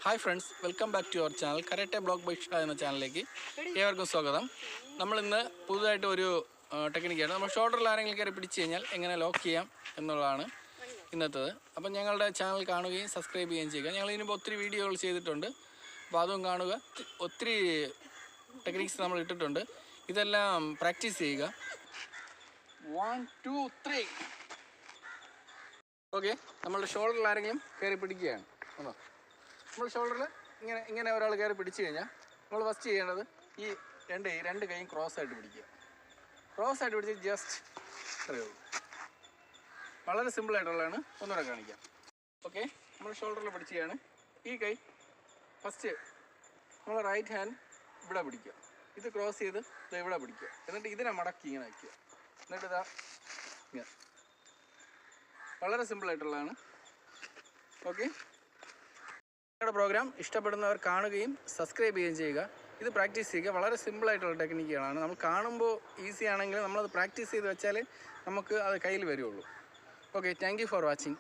Hi friends, welcome back to your channel karate blog by Sha എന്ന ചാനലിലേക്ക് ഏവർക്കും സ്വാഗതം. നമ്മളിന്ന് പുതുതായിട്ട് ഒരു ടെക്നിക്കാണ്. നമ്മൾ ഷോൾഡറിൽ ആരെങ്കിലും കയറി പിടിച്ച് കഴിഞ്ഞാൽ എങ്ങനെ ലോക്ക് ചെയ്യാം എന്നുള്ളതാണ് ഇന്നത്തേത്. അപ്പം ഞങ്ങളുടെ ചാനൽ കാണുകയും സബ്സ്ക്രൈബ് ചെയ്യുകയും ചെയ്യുക. ഞങ്ങൾ ഇതിനുമ്പോൾ ഒത്തിരി വീഡിയോകൾ ചെയ്തിട്ടുണ്ട്, അപ്പോൾ അതും കാണുക. ഒത്തിരി ടെക്നിക്സ് നമ്മൾ ഇട്ടിട്ടുണ്ട്, ഇതെല്ലാം പ്രാക്ടീസ് ചെയ്യുക. 1 2 3. ഓക്കെ, നമ്മളുടെ ഷോൾഡറിൽ ആരെങ്കിലും കയറി പിടിക്കുകയാണ്. ഒന്നോ നമ്മൾ ഷോൾഡറിൽ ഇങ്ങനെ ഒരാൾ കയറി പിടിച്ചു കഴിഞ്ഞാൽ നമ്മൾ ഫസ്റ്റ് ചെയ്യേണ്ടത് ഈ രണ്ട് കൈയും ക്രോസ് ആയിട്ട് പിടിക്കുക. ക്രോസ് ആയിട്ട് പിടിച്ച് ജസ്റ്റ് ഇത്രയേ ഉള്ളൂ. വളരെ സിമ്പിളായിട്ടുള്ളതാണ്. ഒന്നുകൂടെ കാണിക്കാം. ഓക്കെ, നമ്മൾ ഷോൾഡറിൽ പിടിക്കുകയാണ്. ഈ കൈ ഫസ്റ്റ് നമ്മൾ റൈറ്റ് ഹാൻഡ് ഇവിടെ പിടിക്കുക, ഇത് ക്രോസ് ചെയ്ത് ഇത് ഇവിടെ പിടിക്കുക, എന്നിട്ട് ഇതിനെ മടക്കി ഇങ്ങനെ വയ്ക്കുക, എന്നിട്ട് ഇതാ ഇങ്ങനെ. വളരെ സിമ്പിളായിട്ടുള്ളതാണ്. ഓക്കെ, ഞങ്ങളുടെ പ്രോഗ്രാം ഇഷ്ടപ്പെടുന്നവർ കാണുകയും സബ്സ്ക്രൈബ് ചെയ്യുകയും ചെയ്യുക. ഇത് പ്രാക്ടീസ് ചെയ്യുക. വളരെ സിമ്പിളായിട്ടുള്ള ടെക്നിക്കുകളാണ്. നമ്മൾ കാണുമ്പോൾ ഈസി ആണെങ്കിലും നമ്മളത് പ്രാക്ടീസ് ചെയ്ത് വെച്ചാൽ നമുക്ക് അത് കയ്യിൽ വരുള്ളൂ. Okay, thank you for watching.